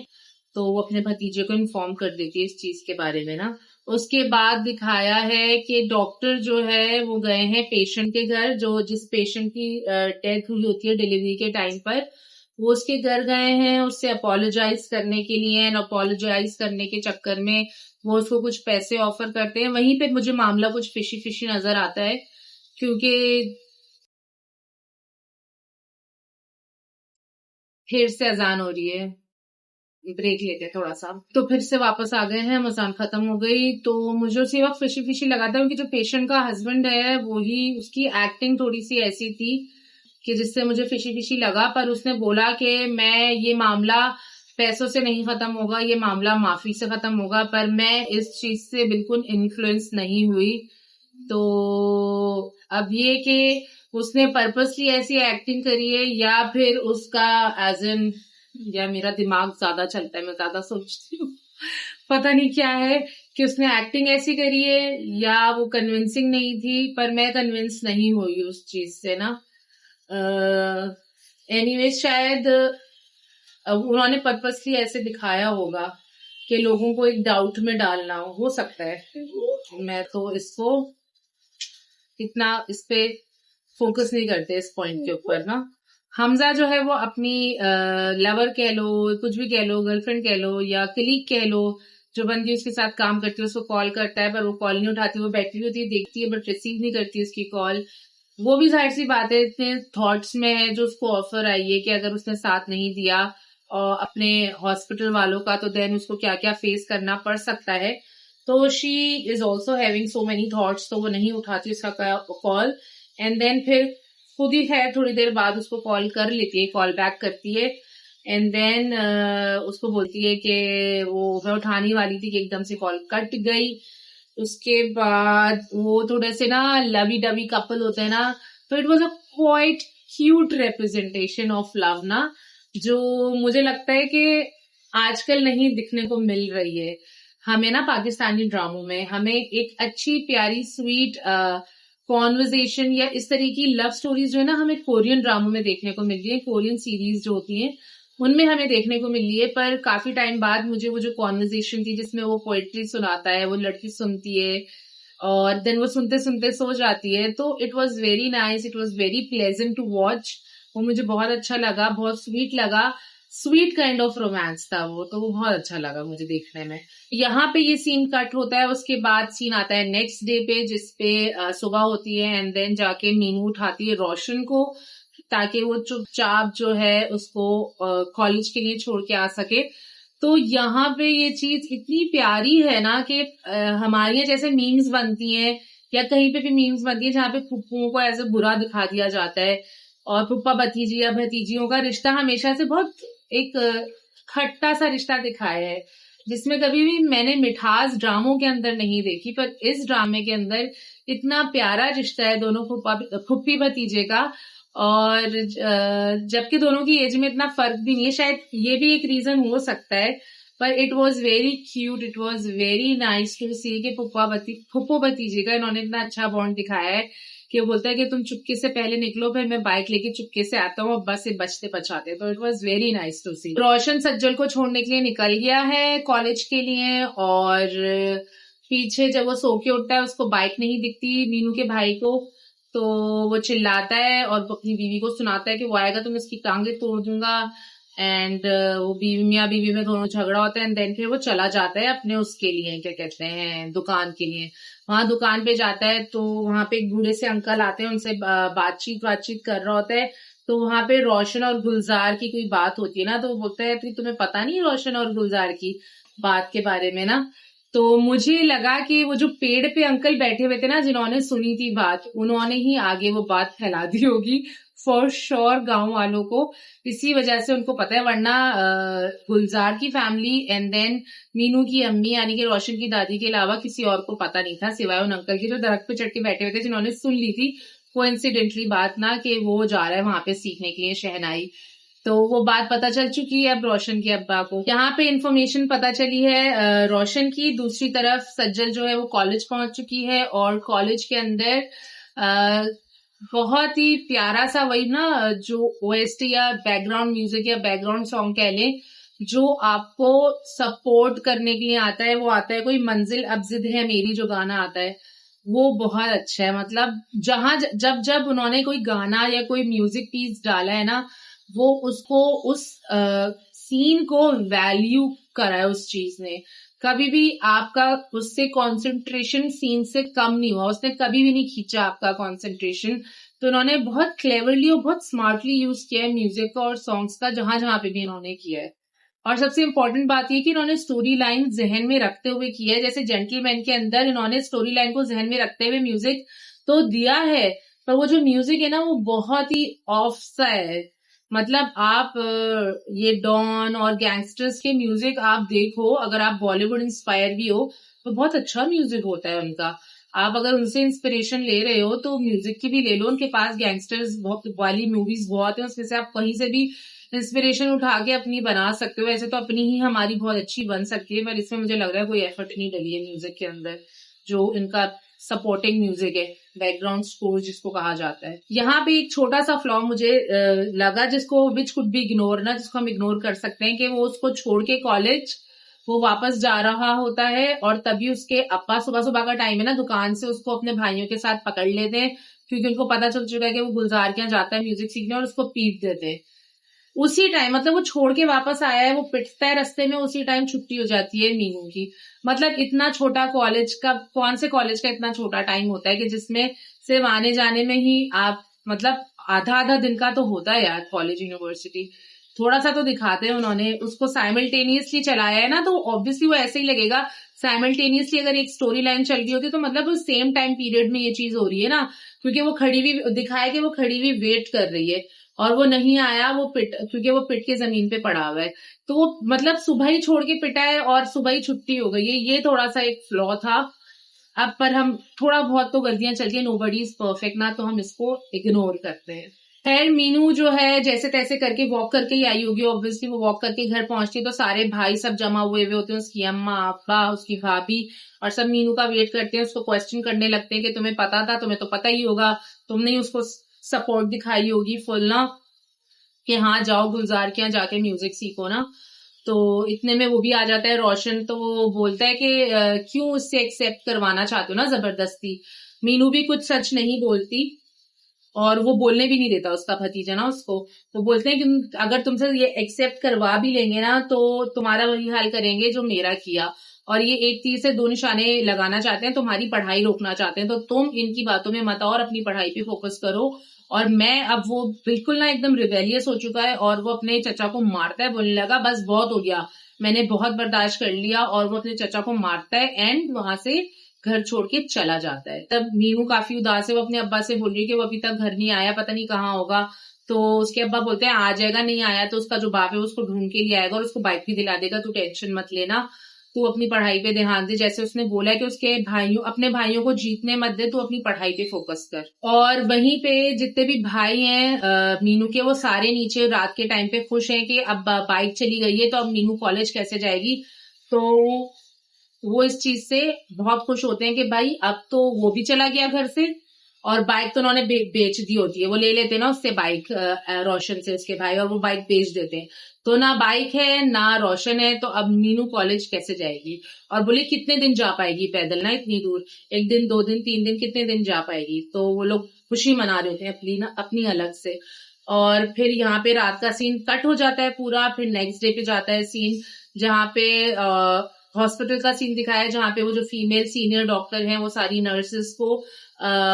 A: तो वो अपने भतीजे को इन्फॉर्म कर देती है इस चीज के बारे में ना। उसके बाद दिखाया है कि डॉक्टर जो है वो गए हैं पेशेंट के घर, जो जिस पेशेंट की डेथ हुई होती है डिलीवरी के टाइम पर, वो उसके घर गए हैं उससे अपोलोजाइज करने के लिए। एंड अपोलोजाइज करने के चक्कर में वो उसको कुछ पैसे ऑफर करते हैं। वहीं पे मुझे मामला कुछ फिशी फिशी नजर आता है क्योंकि फिर से अजान हो रही है, ब्रेक लेते हैं थोड़ा सा। तो फिर से वापस आ गए हैं, अजान खत्म हो गई। तो मुझे उसी वक्त फिशी फिशी लगा था क्योंकि जो पेशेंट का हस्बैंड है वो ही, उसकी एक्टिंग थोड़ी सी ऐसी थी कि जिससे मुझे फिशी फिशी लगा। पर उसने बोला कि मैं ये मामला पैसों से नहीं खत्म होगा, ये मामला माफी से खत्म होगा, पर मैं इस चीज से बिल्कुल इन्फ्लुएंस नहीं हुई। तो अब ये कि उसने पर्पसली ऐसी एक्टिंग करी है या फिर उसका एज एन, या मेरा दिमाग ज्यादा चलता है, मैं ज्यादा सोचती हूँ, पता नहीं क्या है कि उसने एक्टिंग ऐसी करी है या वो कन्विंसिंग नहीं थी, पर मैं कन्विंस नहीं हुई उस चीज से ना। एनीवेज शायद उन्होंने पर्पसली ऐसे दिखाया होगा कि लोगों को एक डाउट में डालना हो सकता है। मैं तो इसको इतना इस पे फोकस नहीं करते इस पॉइंट के ऊपर ना। हमजा जो है वो अपनी लवर कह लो, कुछ भी कह लो, गर्लफ्रेंड कह लो या कलीग कह लो, जो बंदी उसके साथ काम करती है उसको कॉल करता है पर वो कॉल नहीं उठाती, वो बैठी होती है देखती है बट रिसीव नहीं करती उसकी कॉल। वो भी जाहिर सी बात है इतने थॉट्स में है जो उसको ऑफर आई है कि अगर उसने साथ नहीं दिया और अपने हॉस्पिटल वालों का, तो देन उसको क्या क्या फेस करना पड़ सकता है। तो she is also having so many thoughts, तो वो नहीं उठाती उसका कॉल। एंड देन फिर खुद ही खैर थोड़ी देर बाद उसको कॉल कर लेती है, कॉल बैक करती है एंड देन उसको बोलती है कि वो मैं उठाने वाली थी कि एकदम से कॉल कट गई। उसके बाद वो थोड़े से ना लवी डवी कपल होते हैं ना, तो it was a quite cute representation of love ना, जो मुझे लगता है कि आजकल नहीं दिखने को मिल रही है। हमें ना पाकिस्तानी ड्रामों में हमें एक अच्छी प्यारी स्वीट कॉन्वर्जेशन या इस तरह की लव स्टोरीज जो है ना हमें कोरियन ड्रामों में देखने को मिल रही है, कोरियन सीरीज जो होती हैं उनमें हमें देखने को मिल रही है। पर काफी टाइम बाद मुझे वो जो कॉन्वर्जेशन थी जिसमें वो पोएट्री सुनाता है, वो लड़की सुनती है और देन वो सुनते सुनते सो जाती है, तो it was very nice, it was very pleasant to watch. वो मुझे बहुत अच्छा लगा, बहुत स्वीट लगा, स्वीट काइंड ऑफ रोमांस था वो, तो वो बहुत अच्छा लगा मुझे देखने में। यहाँ पे ये सीन कट होता है, उसके बाद सीन आता है नेक्स्ट डे पे जिसपे सुबह होती है एंड देन जाके मीनू उठाती है रोशन को ताकि वो चुपचाप जो है उसको कॉलेज के लिए छोड़ के आ सके। तो यहाँ पे ये चीज इतनी प्यारी है ना कि हमारे यहाँ जैसे मीम्स बनती हैं या कहीं पे भी मीम्स बनती है जहाँ पे फुप्पुओं को ऐसे बुरा दिखा दिया जाता है और फुप्पा भतीजी या भतीजियों का रिश्ता हमेशा से बहुत एक खट्टा सा रिश्ता दिखाया है जिसमें कभी भी मैंने मिठास ड्रामों के अंदर नहीं देखी, पर इस ड्रामे के अंदर इतना प्यारा रिश्ता है दोनों फुप्पी भतीजे का। और जबकि दोनों की एज में इतना फर्क भी नहीं है, शायद ये भी एक रीजन हो सकता है, पर it was very cute, it was very nice to see कि फुप्पो भतीजे का इन्होंने इतना अच्छा बॉन्ड दिखाया है कि वो बोलता है कि तुम चुपके से पहले निकलो, फिर मैं बाइक लेके चुपके से आता हूँ और बस से बचते बचाते। तो it was very nice to see. Roshan Sajal को छोड़ने के लिए निकल गया है कॉलेज के लिए और पीछे जब वो सो के उठता है उसको बाइक नहीं दिखती मीनू के भाई को, तो वो चिल्लाता है और अपनी बीवी को सुनाता है कि वो आएगा तो मैं इसकी टांगे तोड़ दूंगा। एंड वो मियाँ बीवी में दोनों झगड़ा होता है एंड देन फिर वो चला जाता है अपने उसके लिए क्या कहते हैं दुकान के लिए। वहां दुकान पे जाता है तो वहां पे एक बूढ़े से अंकल आते हैं, उनसे बातचीत कर रहा होता है। तो वहां पे रोशन और गुलजार की कोई बात होती है ना, तो वो बोलता है तुम्हें पता नहीं रोशन और गुलजार की बात के बारे में ना। तो मुझे लगा कि वो जो पेड़ पे अंकल बैठे हुए थे ना जिन्होंने सुनी थी बात, उन्होंने ही आगे वो बात फैला दी होगी फॉर श्योर गांव वालों को, इसी वजह से उनको पता है। वरना गुलजार की फैमिली एंड देन मीनू की अम्मी यानी कि रोशन की दादी के अलावा किसी और को पता नहीं था सिवाय उन अंकल के जो दरख्त पे चढ़ के बैठे हुए थे जिन्होंने सुन ली थी कोइंसिडेंटली बात ना कि वो जा रहा है वहां पे सीखने के लिए शहनाई। तो वो बात पता चल चुकी है अब रोशन के अब्बा को। यहाँ पे इंफॉर्मेशन पता चली है रोशन की। दूसरी तरफ सज्जल जो है वो कॉलेज पहुंच चुकी है और कॉलेज के अंदर बहुत ही प्यारा सा वही ना जो ओएसटी या बैकग्राउंड म्यूजिक या बैकग्राउंड सॉन्ग कह लें जो आपको सपोर्ट करने के लिए आता है, वो आता है कोई मंजिल अब जिद है मेरी जो गाना आता है वो बहुत अच्छा है। मतलब जहां जब उन्होंने कोई गाना या कोई म्यूजिक पीस डाला है ना वो उसको उस सीन को वैल्यू करा है उस चीज ने। कभी भी आपका उससे कंसंट्रेशन सीन से कम नहीं हुआ, उसने कभी भी नहीं खींचा आपका कंसंट्रेशन। तो उन्होंने बहुत क्लेवरली और बहुत स्मार्टली यूज किया है म्यूजिक का और सॉन्ग्स का जहां जहां पे भी इन्होंने किया है। और सबसे इम्पोर्टेंट बात यह कि इन्होंने स्टोरी लाइन जहन में रखते हुए किया है। जैसे जेंटलमैन के अंदर इन्होंने स्टोरी लाइन को जहन में रखते हुए म्यूजिक तो दिया है, पर वो जो म्यूजिक है ना वो बहुत ही ऑफ सा है। मतलब आप ये डॉन और गैंगस्टर्स के म्यूजिक आप देखो, अगर आप बॉलीवुड इंस्पायर भी हो तो बहुत अच्छा म्यूजिक होता है उनका। आप अगर उनसे इंस्पिरेशन ले रहे हो तो म्यूजिक की भी ले लो, उनके पास गैंगस्टर्स वाली मूवीज बहुत है, उसमें से आप कहीं से भी इंस्पिरेशन उठा के अपनी बना सकते हो। ऐसे तो अपनी ही हमारी बहुत अच्छी बन सकती है, पर इसमें मुझे लग रहा है कोई एफर्ट नहीं डली है म्यूजिक के अंदर जो इनका सपोर्टिंग म्यूजिक है, बैकग्राउंड स्कोर जिसको कहा जाता है। यहाँ पे एक छोटा सा फ्लॉ मुझे लगा जिसको विच कुड बी इग्नोर ना, जिसको हम इग्नोर कर सकते हैं कि वो उसको छोड़ के कॉलेज वो वापस जा रहा होता है और तभी उसके अब्बा सुबह सुबह का टाइम है ना दुकान से उसको अपने भाइयों के साथ पकड़ लेते हैं क्योंकि उनको पता चल चुका है कि वो गुलजार के यहाँ जाता है म्यूजिक सीखने और उसको पीट देते हैं। उसी टाइम मतलब वो छोड़ के वापस आया है, वो पिटता है रास्ते में, उसी टाइम छुट्टी हो जाती है मीनू की। मतलब इतना छोटा कॉलेज का, कौन से कॉलेज का इतना छोटा टाइम होता है कि जिसमें सिर्फ आने जाने में ही आप मतलब आधा दिन का तो होता है यार कॉलेज यूनिवर्सिटी। थोड़ा सा तो दिखाते हैं उन्होंने, उसको साइमल्टेनियसली चलाया है ना तो ऑब्वियसली वो ऐसे ही लगेगा। साइमल्टेनियसली अगर एक स्टोरी लाइन चल रही होती तो मतलब उस सेम टाइम पीरियड में ये चीज हो रही है ना, क्योंकि वो खड़ी हुई दिखाया कि वो खड़ी हुई वेट कर रही है और वो नहीं आया, वो क्योंकि वो पिट के जमीन पे पड़ा हुआ है। तो वो मतलब सुबह ही छोड़ के पिटा है और सुबह ही छुट्टी हो गई है। ये थोड़ा सा एक फ्लॉ था। अब पर हम थोड़ा बहुत तो गलतियां चलती है, नोबडी इज परफेक्ट ना, तो हम इसको इग्नोर करते हैं। खैर मीनू जो है जैसे तैसे करके वॉक करके ही आई होगी ऑब्वियसली। वो वॉक करके घर पहुंचती है तो सारे भाई सब जमा हुए हुए होते हैं, उसकी अम्मा अब्बा उसकी भाभी, और सब मीनू का वेट करते हैं, उसको क्वेश्चन करने लगते हैं कि तुम्हें पता था, तुम्हें तो पता ही होगा, तुमने ही उसको सपोर्ट दिखाई होगी फुल ना, कि हाँ जाओ गुलजार के यहाँ जाके म्यूजिक सीखो ना। तो इतने में वो भी आ जाता है रोशन, तो वो बोलता है कि क्यों उससे एक्सेप्ट करवाना चाहते हो ना जबरदस्ती। मीनू भी कुछ सच नहीं बोलती और वो बोलने भी नहीं देता उसका भतीजा ना उसको। तो बोलते हैं कि अगर तुमसे ये एक्सेप्ट करवा भी लेंगे ना तो तुम्हारा वही हाल करेंगे जो मेरा किया, और ये एक तीर से दो निशाने लगाना चाहते हैं, तुम्हारी पढ़ाई रोकना चाहते हैं, तो तुम इनकी बातों में मत आओ और अपनी पढ़ाई पे फोकस करो। और मैं अब वो बिल्कुल ना एकदम रिबेलियस हो चुका है और वो अपने चचा को मारता है, बोलने लगा बस बहुत हो गया, मैंने बहुत बर्दाश्त कर लिया, और वो अपने चचा को मारता है एंड वहां से घर छोड़ के चला जाता है। तब मीनू काफी उदास है, वो अपने अब्बा से बोल रही है कि वो अभी तक घर नहीं आया, पता नहीं कहाँ होगा। तो उसके अब्बा बोलते हैं आ जाएगा, नहीं आया तो उसका जो बाप है उसको ढूंढ के लिए आएगा और उसको बाइक भी दिला देगा, तू टेंशन मत लेना, तू अपनी पढ़ाई पे ध्यान दे। जैसे उसने बोला है कि उसके भाइयों अपने भाइयों को जीतने मत दे, तू अपनी पढ़ाई पे फोकस कर। और वहीं पे जितने भी भाई हैं मीनू के, वो सारे नीचे रात के टाइम पे खुश हैं कि अब बाइक चली गई है तो अब मीनू कॉलेज कैसे जाएगी। तो वो इस चीज से बहुत खुश होते हैं कि भाई अब तो वो भी चला गया घर से, और बाइक तो उन्होंने बेच दी होती है, वो ले लेते हैं ना उससे बाइक रोशन से उसके भाई, और वो बाइक बेच देते हैं। तो ना बाइक है ना रोशन है, तो अब मीनू कॉलेज कैसे जाएगी। और बोले कितने दिन जा पाएगी पैदल ना इतनी दूर, एक दिन दो दिन तीन दिन कितने दिन जा पाएगी। तो वो लोग खुशी मना रहे होते हैं अपनी ना अपनी अलग से। और फिर यहाँ पे रात का सीन कट हो जाता है पूरा, फिर नेक्स्ट डे पे जाता है सीन जहाँ पे हॉस्पिटल का सीन दिखाया है, जहाँ पे वो जो फीमेल सीनियर डॉक्टर हैं वो सारी नर्सेस को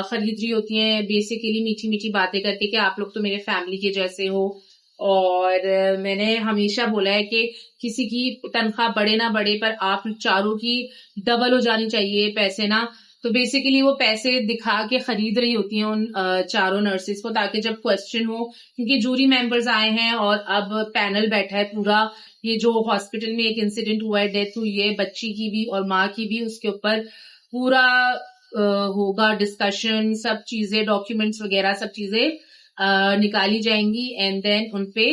A: खरीद रही होती हैं बेसिकली मीठी मीठी बातें करके कि आप लोग तो मेरे फैमिली के जैसे हो, और मैंने हमेशा बोला है कि किसी की तनख्वाह बढ़े ना बढ़े पर आप चारों की डबल हो जानी चाहिए पैसे ना। तो बेसिकली वो पैसे दिखा के खरीद रही होती हैं उन चारों नर्सेस को, ताकि जब क्वेश्चन हो, क्योंकि जूरी मेंबर्स आए हैं और अब पैनल बैठा है पूरा, ये जो हॉस्पिटल में एक इंसिडेंट हुआ है, डेथ हुई है बच्ची की भी और माँ की भी, उसके ऊपर पूरा होगा डिस्कशन, सब चीजें डॉक्यूमेंट्स वगैरह सब चीजें निकाली जाएंगी एंड देन उनपे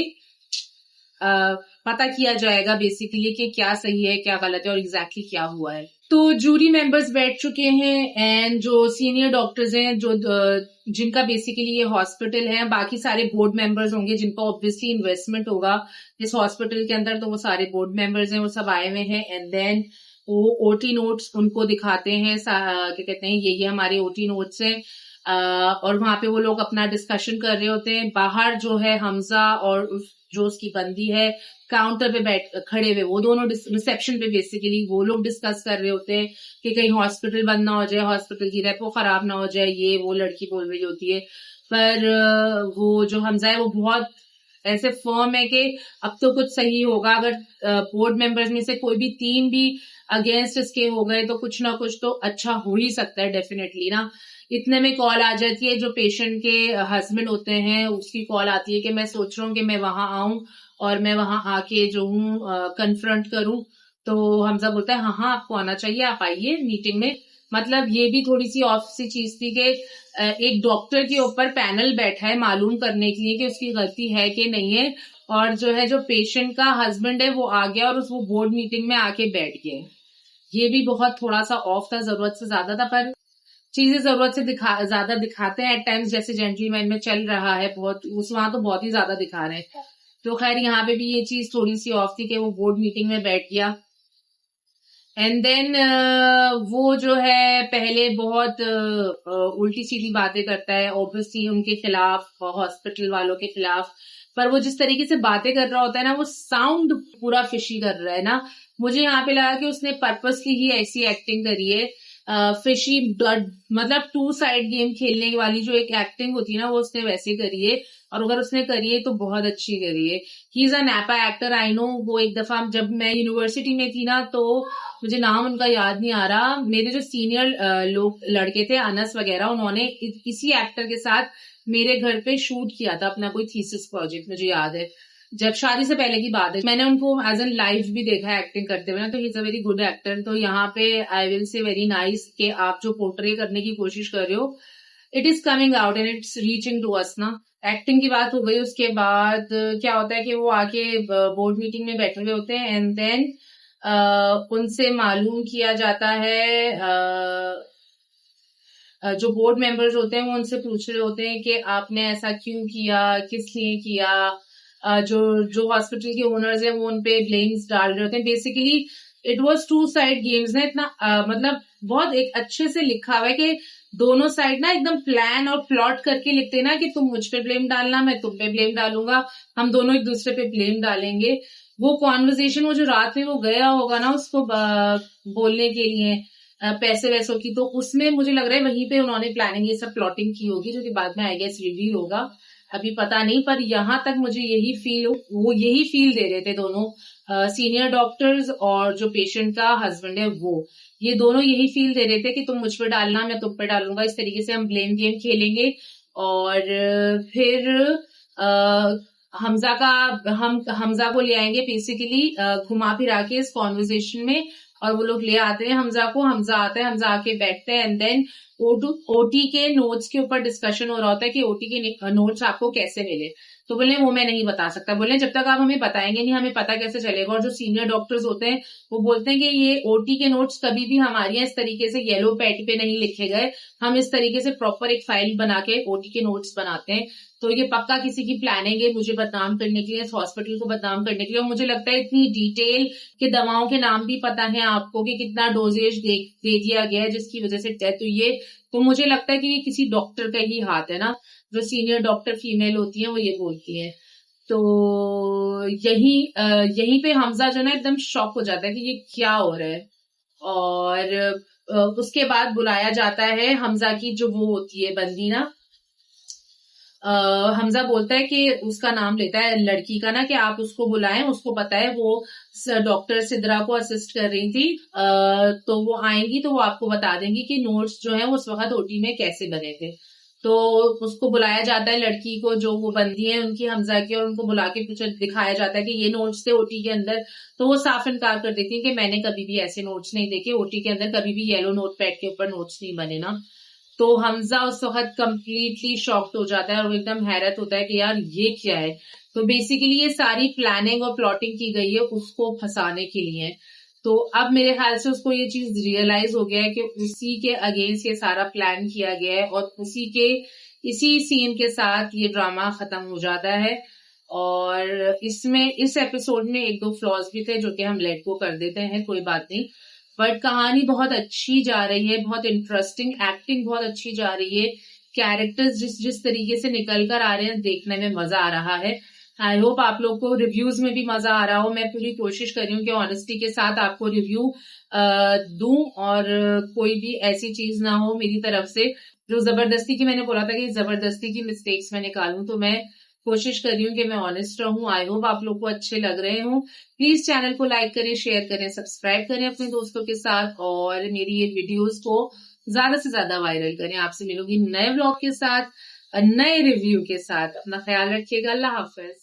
A: पता किया जाएगा बेसिकली कि क्या सही है क्या गलत है और एग्जैक्टली क्या हुआ है। तो जूरी मेंबर्स बैठ चुके हैं एंड जो सीनियर डॉक्टर्स हैं जो जिनका बेसिकली ये हॉस्पिटल है, बाकी सारे बोर्ड मेंबर्स होंगे जिनका ऑब्वियसली इन्वेस्टमेंट होगा इस हॉस्पिटल के अंदर, तो वो सारे बोर्ड मेंबर्स हैं, वो सब आए हुए हैं एंड देन वो ओटी नोट्स उनको दिखाते हैं, क्या कहते हैं ये हमारे ओटी नोट्स हैं। और वहां पे वो लोग अपना डिस्कशन कर रहे होते हैं। बाहर जो है हमजा और जो उसकी बंदी है काउंटर पे बैठ खड़े हुए, वो दोनों रिसेप्शन पे बेसिकली वो लोग डिस्कस कर रहे होते हैं कि कहीं हॉस्पिटल बंद ना हो जाए, हॉस्पिटल की रेपो खराब ना हो जाए, ये वो लड़की बोल रही होती है। पर वो जो हमजा है वो बहुत ऐसे फर्म है कि अब तो कुछ सही होगा, अगर बोर्ड मेंबर्स में से कोई भी तीन भी अगेंस्ट इसके हो गए तो कुछ ना कुछ तो अच्छा हो ही सकता है डेफिनेटली ना। इतने में कॉल आ जाती है, जो पेशेंट के हस्बैंड होते हैं उसकी कॉल आती है कि मैं सोच रहा हूँ कि मैं वहां आऊं और मैं वहां आके जो हूँ कन्फ्रंट करूं। तो हमजा बोलता है हाँ हाँ आपको आना चाहिए, आप आइए मीटिंग में। मतलब ये भी थोड़ी सी ऑफ सी चीज थी कि एक डॉक्टर के ऊपर पैनल बैठा है मालूम करने के लिए कि उसकी गलती है कि नहीं है, और जो है जो पेशेंट का हस्बैंड है वो आ गया और वो बोर्ड मीटिंग में आके बैठ गए। ये भी बहुत थोड़ा सा ऑफ था, जरूरत से ज्यादा था, पर चीजें जरूरत से ज्यादा दिखाते हैं एट टाइम्स, जैसे जेंटलमैन में चल रहा है बहुत, उस वहां तो बहुत ही ज्यादा दिखा रहे हैं। तो खैर यहाँ पे भी ये चीज थोड़ी सी ऑफ थी कि वो बोर्ड मीटिंग में बैठ गया एंड देन वो जो है पहले बहुत उल्टी सीधी बातें करता है ऑब्वियसली उनके खिलाफ, हॉस्पिटल वालों के खिलाफ। पर वो जिस तरीके से बातें कर रहा होता है ना, वो साउंड पूरा फिशी कर रहा है ना। मुझे यहाँ पे लगा कि उसने पर्पसली ही ऐसी एक्टिंग करी है फिशी मतलब 2 साइड गेम खेलने वाली जो एक एक्टिंग होती है ना, वो उसने वैसे करी है। और अगर उसने करी है तो बहुत अच्छी करी है। ही इज अ नैपा एक्टर, आई नो। वो एक दफा जब मैं यूनिवर्सिटी में थी ना, तो मुझे नाम उनका याद नहीं आ रहा, मेरे जो सीनियर लोग लड़के थे, अनस वगैरह, उन्होंने किसी एक्टर के साथ मेरे घर पे शूट किया था अपना कोई थीसिस प्रोजेक्ट, मुझे याद है। जब शादी से पहले की बात है, मैंने उनको एज एन लाइव भी देखा है एक्टिंग करते हुए ना, तो ही is a very good actor. तो यहाँ पे I will say very nice कि आप जो पोर्ट्रे करने की कोशिश कर रहे हो, it is coming out and it's reaching to us ना। एक्टिंग की बात हो गई, उसके बाद क्या होता है कि वो आके बोर्ड मीटिंग में बैठे हुए होते हैं, एंड देन उनसे मालूम किया जाता है, जो बोर्ड मेंबर्स होते हैं वो उनसे पूछ रहे होते हैं कि आपने ऐसा क्यों किया, किस लिए किया। जो जो हॉस्पिटल के ओनर्स हैं वो उनपे ब्लेम्स डाल रहे होते हैं। Basically it was 2 side games ना, इतना मतलब बहुत एक अच्छे से लिखा हुआ है कि दोनों साइड ना एकदम प्लान और प्लॉट करके लिखते हैं ना, कि तुम मुझ पे ब्लेम डालना, मैं तुम पे ब्लेम डालूंगा, हम दोनों एक दूसरे पे ब्लेम डालेंगे। वो कॉन्वर्जेशन, वो जो रात में वो गया होगा ना उसको बोलने के लिए पैसे वैसों की, तो उसमें मुझे लग रहा है वहीं पे उन्होंने प्लानिंग ये सब प्लॉटिंग की होगी, जो कि बाद में आई गेस रिवील होगा, अभी पता नहीं। पर यहाँ तक मुझे वो यही फील दे रहे थे दोनों सीनियर डॉक्टर्स, और जो पेशेंट का हस्बैंड है वो, ये दोनों यही फील दे रहे थे कि तुम मुझ पे डालना, मैं तुम पे डालूंगा, इस तरीके से हम ब्लेम गेम खेलेंगे। और फिर हमजा को ले आएंगे बेसिकली, घुमा फिरा के इस कॉन्वर्जेशन में, और वो लोग ले आते हैं हमजा को। हमजा आता है, हमजा आके बैठते हैं, एंड देन ओटी के नोट्स के ऊपर डिस्कशन हो रहा होता है कि ओटी के नोट्स आपको कैसे मिले। तो बोले वो मैं नहीं बता सकता। बोले जब तक आप हमें बताएंगे नहीं, हमें पता कैसे चलेगा। और जो सीनियर डॉक्टर्स होते हैं वो बोलते हैं कि ये ओटी के नोट्स कभी भी हमारे यहाँ इस तरीके से येलो पैड पे नहीं लिखे गए, हम इस तरीके से प्रॉपर एक फाइल बना के ओटी के नोट्स बनाते हैं। तो ये पक्का किसी की प्लानिंग है मुझे बदनाम करने के लिए, इस हॉस्पिटल को बदनाम करने के लिए। और मुझे लगता है इतनी डिटेल के दवाओं के नाम भी पता है आपको कि कितना डोजेज दे दिया गया है जिसकी वजह से डेथ हुई है। तो मुझे लगता है कि ये किसी डॉक्टर का ही हाथ है ना, जो सीनियर डॉक्टर फीमेल होती है वो ये बोलती है। तो यहीं पे हमजा जो ना एकदम शॉक हो जाता है कि ये क्या हो रहा है। और उसके बाद बुलाया जाता है हमजा की जो वो होती है बंदी ना, हमजा बोलता है कि उसका नाम लेता है लड़की का ना, कि आप उसको बुलाएं, उसको पता है वो डॉक्टर सिद्रा को असिस्ट कर रही थी, तो वो आएंगी तो वो आपको बता देंगी कि नोट्स जो है वो उस वक्त ओटी में कैसे बने थे। तो उसको बुलाया जाता है लड़की को, जो वो बंदी है उनकी हमजा की, और उनको बुला के कुछ दिखाया जाता है कि ये नोट्स थे ओटी के अंदर। तो वो साफ इनकार कर देती है कि मैंने कभी भी ऐसे नोट्स नहीं देखे, ओटी के अंदर कभी भी येलो नोट पैड के ऊपर नोट्स नहीं बने ना। तो हमजा उस वक्त कंप्लीटली शॉक्ड हो जाता है और वो एकदम हैरत होता है कि यार ये क्या है। तो बेसिकली ये सारी प्लानिंग और प्लॉटिंग की गई है उसको फंसाने के लिए। तो अब मेरे ख्याल से उसको ये चीज रियलाइज हो गया है कि उसी के अगेंस्ट ये सारा प्लान किया गया है, और इसी सीन के साथ ये ड्रामा खत्म हो जाता है। और इसमें इस एपिसोड में 1-2 फ्लॉज भी थे जो कि हम लेट को कर देते हैं, कोई बात नहीं। बट कहानी बहुत अच्छी जा रही है, बहुत इंटरेस्टिंग, एक्टिंग बहुत अच्छी जा रही है, कैरेक्टर्स जिस तरीके से निकल कर आ रहे हैं देखने में मजा आ रहा है। आई होप आप लोग को रिव्यूज में भी मजा आ रहा हो। मैं पूरी कोशिश कर रही हूँ कि ऑनेस्टी के साथ आपको रिव्यू दूं, और कोई भी ऐसी चीज ना हो मेरी तरफ से जो जबरदस्ती की, मैंने बोला था कि जबरदस्ती की मिस्टेक्स मैं निकालूं, तो मैं कोशिश कर रही हूँ कि मैं ऑनेस्ट रहूं। आई होप आप लोग को अच्छे लग रहे हो। प्लीज चैनल को लाइक करें, शेयर करें, सब्सक्राइब करें अपने दोस्तों के साथ, और मेरी ये वीडियोस को ज्यादा से ज्यादा वायरल करें। आपसे मिलूंगी नए व्लॉग के साथ, नए रिव्यू के साथ। अपना ख्याल रखिएगा। अल्लाह हाफिज।